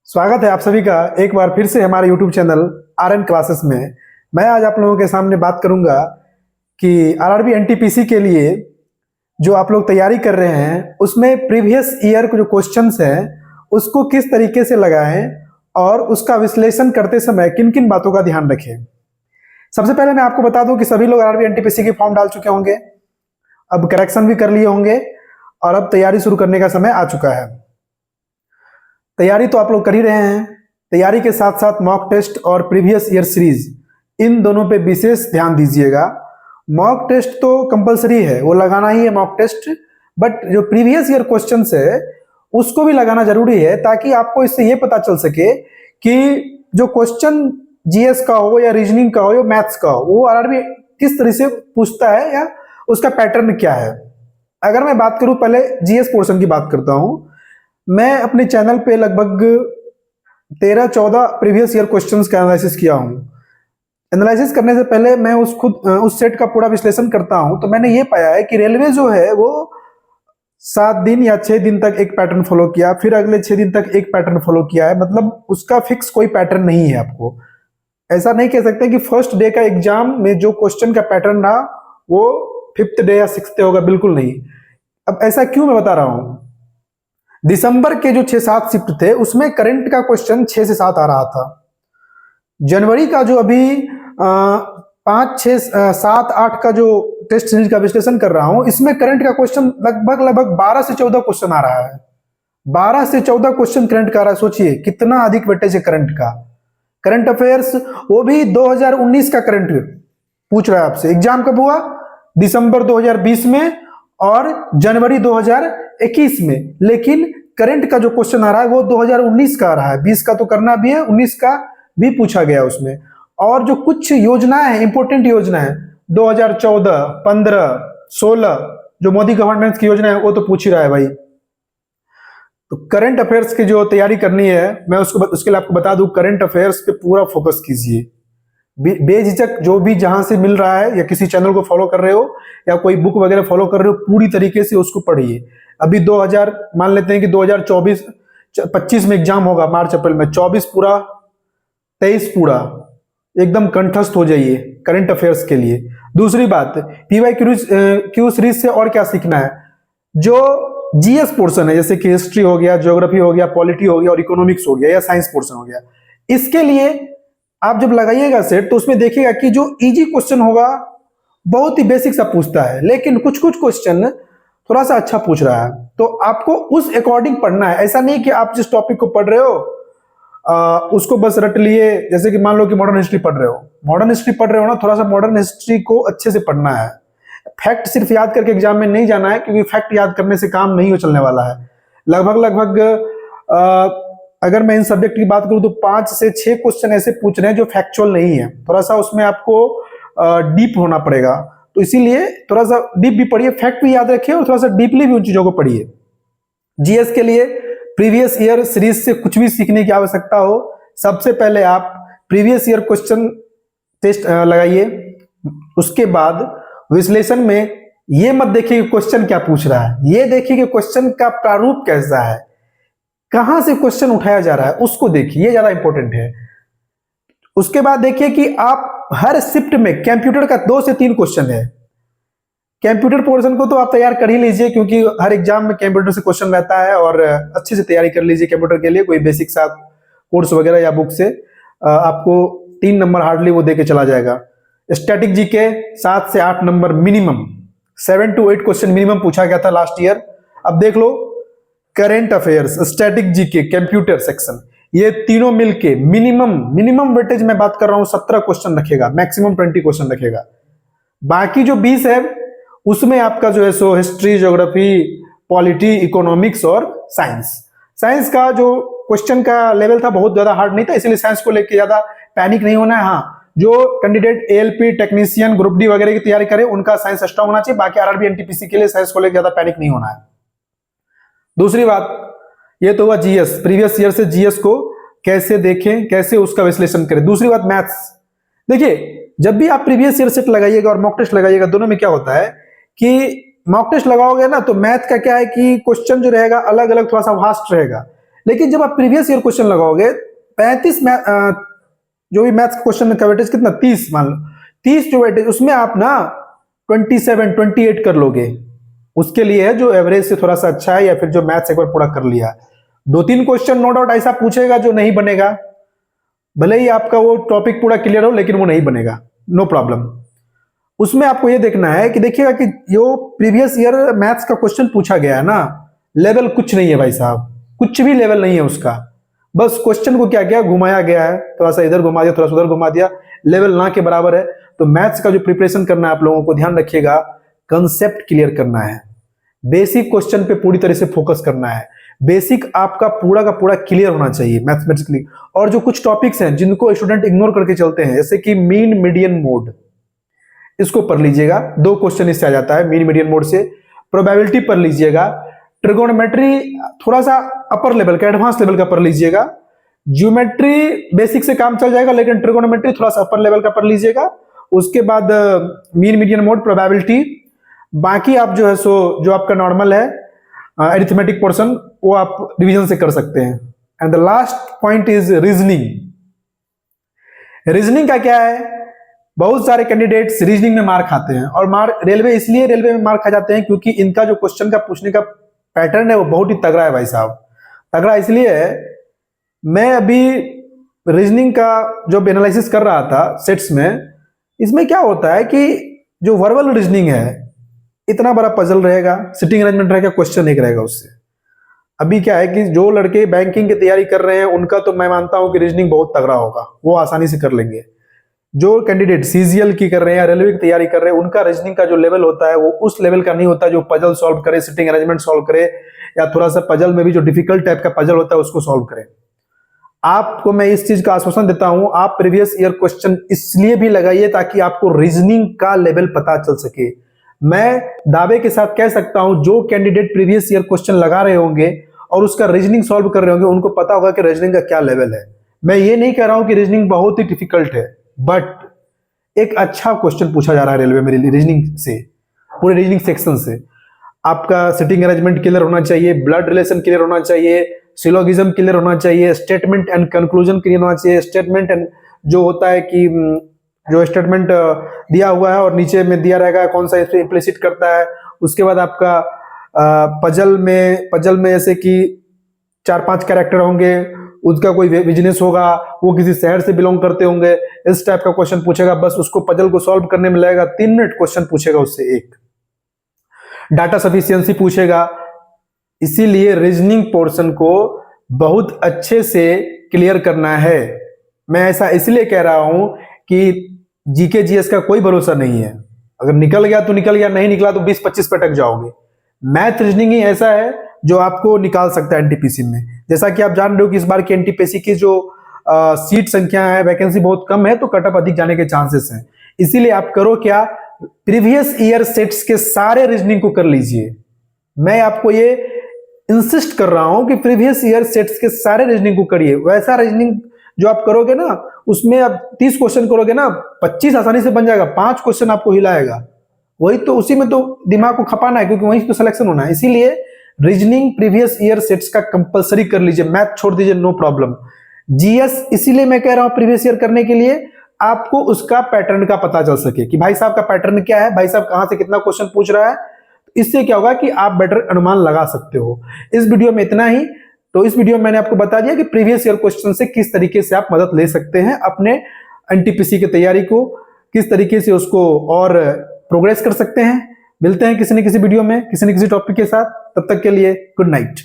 स्वागत है आप सभी का एक बार फिर से हमारे YouTube चैनल RN क्लासेस में। मैं आज आप लोगों के सामने बात करूंगा कि RRB NTPC के लिए जो आप लोग तैयारी कर रहे हैं उसमें प्रीवियस ईयर के जो क्वेश्चंस हैं उसको किस तरीके से लगाएं और उसका विश्लेषण करते समय किन किन बातों का ध्यान रखें। सबसे पहले मैं आपको बता दूं कि सभी लोग RRB NTPC के फॉर्म डाल चुके होंगे, अब करेक्शन भी कर लिए होंगे और अब तैयारी शुरू करने का समय आ चुका है। तैयारी तो आप लोग कर ही रहे हैं। तैयारी के साथ साथ मॉक टेस्ट और प्रीवियस ईयर सीरीज इन दोनों पे विशेष ध्यान दीजिएगा। मॉक टेस्ट तो कंपलसरी है, वो लगाना ही है मॉक टेस्ट, बट जो प्रीवियस ईयर क्वेश्चंस है उसको भी लगाना जरूरी है ताकि आपको इससे ये पता चल सके कि जो क्वेश्चन जीएस का हो या रीजनिंग का हो या मैथ्स का हो वो आरआरबी किस तरह से पूछता है या उसका पैटर्न क्या है। अगर मैं बात करूं, पहले जीएस पोर्शन की बात करता हूं। मैं अपने चैनल पे लगभग 13-14 प्रीवियस ईयर क्वेश्चंस का एनालिसिस किया हूं। एनालिसिस करने से पहले मैं उस सेट का पूरा विश्लेषण करता हूं, तो मैंने ये पाया है कि रेलवे जो है वो 7 दिन या 6 दिन तक एक पैटर्न फॉलो किया, फिर अगले 6 दिन तक एक पैटर्न फॉलो किया है। मतलब उसका फिक्स कोई पैटर्न नहीं है। आपको ऐसा नहीं कह सकते कि फर्स्ट डे का एग्जाम में जो क्वेश्चन का पैटर्न रहा वो 5th डे या 6th डे होगा, बिल्कुल नहीं। अब ऐसा क्यों मैं बता रहा हूं। दिसंबर के जो 6-7 शिफ्ट थे उसमें करंट का क्वेश्चन 6 से 7 आ रहा था। जनवरी का जो अभी 5, 6, 7, 8 का जो टेस्ट सीरीज का विश्लेषण कर रहा हूं इसमें करंट का क्वेश्चन लगभग 12 से 14 क्वेश्चन आ रहा है। 12 से 14 क्वेश्चन करंट का आ रहा है। सोचिए कितना अधिक वेटेज है करंट का। करंट अफेयर्स वो भी 2019 का करंट पूछ रहा है आपसे। एग्जाम कब हुआ? दिसंबर 2020 में और जनवरी 2021 में, लेकिन करंट का जो क्वेश्चन आ रहा है वो 2019 का आ रहा है। 20 का तो करना भी है, 19 का भी पूछा गया उसमें। और जो कुछ योजनाएं हैं, इंपोर्टेंट योजना है 2014, 15, 16 जो मोदी गवर्नमेंट की योजना है वो तो पूछ ही रहा है भाई। तो करंट अफेयर्स की जो तैयारी करनी है मैं उसके लिए आपको बता दूं, करंट अफेयर्स पे पूरा फोकस कीजिए। बेझिझक जो भी जहां से मिल रहा है या किसी चैनल को फॉलो कर रहे हो या कोई बुक वगैरह फॉलो कर रहे हो, पूरी तरीके से उसको पढ़िए। अभी 2000 मान लेते हैं कि 2024-25 में एग्जाम होगा, मार्च अप्रैल में। 24 पूरा, 23 पूरा एकदम कंठस्थ हो जाइए करंट अफेयर्स के लिए। दूसरी बात, पीवाई क्यू सीरीज से और क्या सीखना है। जो जीएस पोर्शन है जैसे कि हिस्ट्री हो गया, ज्योग्राफी हो गया, पॉलिटी हो गया और इकोनॉमिक्स हो गया या साइंस पोर्शन हो गया, इसके लिए आप जब लगाइएगा सेट तो उसमें देखिएगा कि जो इजी क्वेश्चन होगा बहुत ही बेसिक सा पूछता है, लेकिन कुछ कुछ क्वेश्चन थोड़ा सा अच्छा पूछ रहा है। तो आपको उस अकॉर्डिंग पढ़ना है। ऐसा नहीं कि आप जिस टॉपिक को पढ़ रहे हो उसको बस रट लिए। जैसे कि मान लो कि मॉडर्न हिस्ट्री पढ़ रहे हो, ना, थोड़ा सा मॉडर्न हिस्ट्री को अच्छे से पढ़ना है। फैक्ट सिर्फ याद करके एग्जाम में नहीं जाना है, क्योंकि फैक्ट याद करने से काम नहीं हो चलने वाला है। लगभग अगर मैं इन सब्जेक्ट की बात करूं तो 5 से 6 क्वेश्चन ऐसे पूछ रहे हैं जो फैक्चुअल नहीं है। थोड़ा सा उसमें आपको डीप होना पड़ेगा, तो इसीलिए थोड़ा सा डीप भी पढ़िए, फैक्ट भी याद रखिए और थोड़ा सा डीपली भी उन चीजों को पढ़िए। जीएस के लिए प्रीवियस ईयर सीरीज से कुछ भी सीखने की आवश्यकता हो, सबसे पहले आप प्रीवियस ईयर क्वेश्चन टेस्ट लगाइए। उसके बाद विश्लेषण में ये मत देखिए कि क्वेश्चन क्या पूछ रहा है, ये देखिए कि क्वेश्चन का प्रारूप कैसा है, कहां से क्वेश्चन उठाया जा रहा है, उसको देखिए, ये ज्यादा इंपॉर्टेंट है। उसके बाद देखिए कि आप हर शिफ्ट में कंप्यूटर का 2 से 3 क्वेश्चन है। कंप्यूटर पोर्शन को तो आप तैयार कर ही लीजिए, क्योंकि हर एग्जाम में कंप्यूटर से क्वेश्चन रहता है, और अच्छे से तैयारी कर लीजिए कंप्यूटर के लिए। कोई बेसिक सा कोर्स वगैरह या बुक से आपको 3 नंबर हार्डली वो देके चला जाएगा। स्टैटिक जीके 7 से 8 number minimum, 7 to 8 question minimum पूछा गया था लास्ट ईयर। अब देख लो, current affairs, static GK, computer section, ये तीनों मिलके मिनिमम वेटेज में बात कर रहा हूं 17 क्वेश्चन रखेगा, मैक्सिमम 20 क्वेश्चन रखेगा। बाकी जो 20 है उसमें आपका जो है so history, geography, polity, economics और साइंस का जो क्वेश्चन का लेवल था बहुत ज्यादा हार्ड नहीं था, इसलिए साइंस को लेकर ज्यादा पैनिक नहीं होना है। हाँ, जो candidate ALP, technician, group D वगैरह की तैयारी करे उनका साइंस स्ट्रांग होना चाहिए। बाकी आरआरबी एनटीपीसी के लिए साइंस को लेकर ज्यादा पैनिक नहीं होना है। दूसरी बात, ये तो हुआ जीएस, प्रीवियस ईयर से जीएस को कैसे देखें, कैसे उसका विश्लेषण करें। दूसरी बात मैथ्स। देखिए, जब भी आप प्रीवियस ईयर सेट लगाइएगा और मॉक टेस्ट लगाइएगा, दोनों में क्या होता है कि मॉक टेस्ट लगाओगे ना तो मैथ का क्या है कि क्वेश्चन जो रहेगा अलग अलग थोड़ा सा वास्ट रहेगा, लेकिन जब आप प्रीवियस ईयर क्वेश्चन लगाओगे 35 जो भी मैथ्स क्वेश्चन का वेटेज कितना 30 मान लो, 30 जो वेटेज उसमें आप ना 27 28 कर लोगे। उसके लिए है जो एवरेज से थोड़ा सा अच्छा है या फिर जो मैथ्स एक बार पूरा कर लिया। 2-3 क्वेश्चन नो डाउट ऐसा पूछेगा जो नहीं बनेगा, भले ही आपका वो टॉपिक पूरा क्लियर हो लेकिन वो नहीं बनेगा, नो प्रॉब्लम। उसमें आपको ये देखना है कि देखिएगा कि जो प्रीवियस ईयर मैथ्स का क्वेश्चन पूछा गया है ना, लेवल कुछ नहीं है भाई साहब, कुछ भी लेवल नहीं है उसका। बस क्वेश्चन को क्या किया, घुमाया गया है, थोड़ा सा इधर घुमा दिया, थोड़ा सा उधर घुमा दिया, लेवल ना के बराबर है। तो मैथ्स का जो प्रिपरेशन करना है आप लोगों को, ध्यान रखिएगा, कंसेप्ट क्लियर करना है, बेसिक क्वेश्चन पे पूरी तरह से फोकस करना है। बेसिक आपका पूरा का पूरा क्लियर होना चाहिए मैथमेटिकली। और जो कुछ टॉपिक्स हैं जिनको स्टूडेंट इग्नोर करके चलते हैं, जैसे कि मीन मीडियन मोड, इसको पढ़ लीजिएगा, 2 क्वेश्चन इससे आ जाता है मीन मीडियन मोड से। प्रोबेबिलिटी पढ़ लीजिएगा, ट्रिगोनोमेट्री थोड़ा सा अपर लेवल का, एडवांस लेवल का पढ़ लीजिएगा। ज्योमेट्री बेसिक से काम चल जाएगा, लेकिन ट्रिगोनोमेट्री थोड़ा सा अपर लेवल का पढ़ लीजिएगा। उसके बाद मीन मीडियन मोड, प्रोबेबिलिटी, बाकी आप जो है सो जो आपका नॉर्मल है अरिथमेटिक पोर्शन, वो आप रिवीजन से कर सकते हैं। And the last point is reasoning. Reasoning का क्या है, बहुत सारे कैंडिडेट्स रीजनिंग में मार खाते हैं, और रेलवे इसलिए रेलवे में मार खा जाते हैं क्योंकि इनका जो क्वेश्चन का पूछने का पैटर्न है वो बहुत ही तगड़ा है भाई साहब। तगड़ा इसलिए है, मैं अभी रीजनिंग का जो एनालिसिस कर रहा था सेट्स में, इसमें क्या होता है कि जो वर्बल रीजनिंग है, इतना बड़ा पजल रहेगा, सिटिंग अरेंजमेंट रहेगा, क्वेश्चन एक रहेगा उससे। अभी क्या है कि जो लड़के बैंकिंग की तैयारी कर रहे हैं उनका तो मैं मानता हूं कि रीजनिंग बहुत तगड़ा होगा, वो आसानी से कर लेंगे। जो कैंडिडेट सीजीएल की कर रहे हैं या रेलवे की तैयारी कर रहे हैं, उनका रीजनिंग का जो लेवल होता है वो उस लेवल का नहीं होता जो पजल सॉल्व करे, सिटिंग अरेंजमेंट सॉल्व करे, या थोड़ा सा पजल में भी जो डिफिकल्ट टाइप का पजल होता है उसको सॉल्व करे। आपको मैं इस चीज का आश्वासन देता हूं, आप प्रीवियस ईयर क्वेश्चन इसलिए भी लगाइए ताकि आपको रीजनिंग का लेवल पता चल सके। मैं दावे के साथ कह सकता हूं, जो कैंडिडेट प्रीवियस ईयर क्वेश्चन लगा रहे होंगे और उसका रीजनिंग सॉल्व कर रहे होंगे, उनको पता होगा कि रीजनिंग का क्या लेवल है। मैं ये नहीं कह रहा हूं कि रीजनिंग बहुत ही डिफिकल्ट है, बट एक अच्छा क्वेश्चन पूछा जा रहा है रेलवे में रीजनिंग से, पूरे रीजनिंग सेक्शन से। आपका सिटिंग अरेंजमेंट क्लियर होना चाहिए, ब्लड रिलेशन क्लियर होना चाहिए, सिलोगिज्म क्लियर होना चाहिए, स्टेटमेंट एंड कंक्लूजन क्लियर होना चाहिए। स्टेटमेंट एंड जो होता है कि जो स्टेटमेंट दिया हुआ है और नीचे में दिया रहेगा कौन सा इसमें इम्प्लिसिट करता है। उसके बाद आपका पजल में जैसे कि 4-5 कैरेक्टर होंगे, उसका कोई बिजनेस होगा, वो किसी शहर से बिलोंग करते होंगे, इस टाइप का क्वेश्चन पूछेगा। बस उसको पजल को सॉल्व करने में लगेगा 3 मिनट, क्वेश्चन पूछेगा उससे एक। डाटा सफिशिएंसी पूछेगा। इसीलिए रीजनिंग पोर्शन को बहुत अच्छे से क्लियर करना है। मैं ऐसा इसलिए कह रहा हूं कि जीके जीएस का कोई भरोसा नहीं है, अगर निकल गया तो निकल गया, नहीं निकला तो 20-25 पे अटक जाओगे। मैथ रीजनिंग ही ऐसा है जो आपको निकाल सकता है एनटीपीसी में। जैसा कि आप जान रहे हो कि इस बार की एनटीपीसी की जो सीट संख्या है, वैकेंसी बहुत कम है, तो कटअप अधिक जाने के चांसेस हैं। इसीलिए आप करो क्या, प्रीवियस ईयर सेट्स के सारे रीजनिंग को कर लीजिए। मैं आपको ये इंसिस्ट कर रहा हूं कि प्रीवियस ईयर सेट्स के सारे रीजनिंग को करिए। वैसा रीजनिंग जो आप करोगे ना, उसमें आप 30 क्वेश्चन करोगे ना, 25 आसानी से बन जाएगा, 5 क्वेश्चन आपको हिलाएगा। वही तो, उसी में तो दिमाग को खपाना है, क्योंकि वहीं तो सिलेक्शन होना है। इसीलिए रीजनिंग प्रीवियस ईयर सेट्स का कंपलसरी कर लीजिए, मैथ छोड़ दीजिए, नो प्रॉब्लम। जीएस इसीलिए मैं कह रहा हूं प्रीवियस ईयर करने के लिए, आपको उसका पैटर्न का पता चल सके कि भाई साहब का पैटर्न क्या है, भाई साहब कहां से कितना क्वेश्चन पूछ रहा है। इससे क्या होगा कि आप बेटर अनुमान लगा सकते हो। इस वीडियो में इतना ही। तो इस वीडियो में मैंने आपको बता दिया कि प्रीवियस ईयर क्वेश्चन से किस तरीके से आप मदद ले सकते हैं, अपने एनटीपीसी की तैयारी को किस तरीके से उसको और प्रोग्रेस कर सकते हैं। मिलते हैं किसी न किसी वीडियो में, किसी न किसी टॉपिक के साथ। तब तक के लिए गुड नाइट।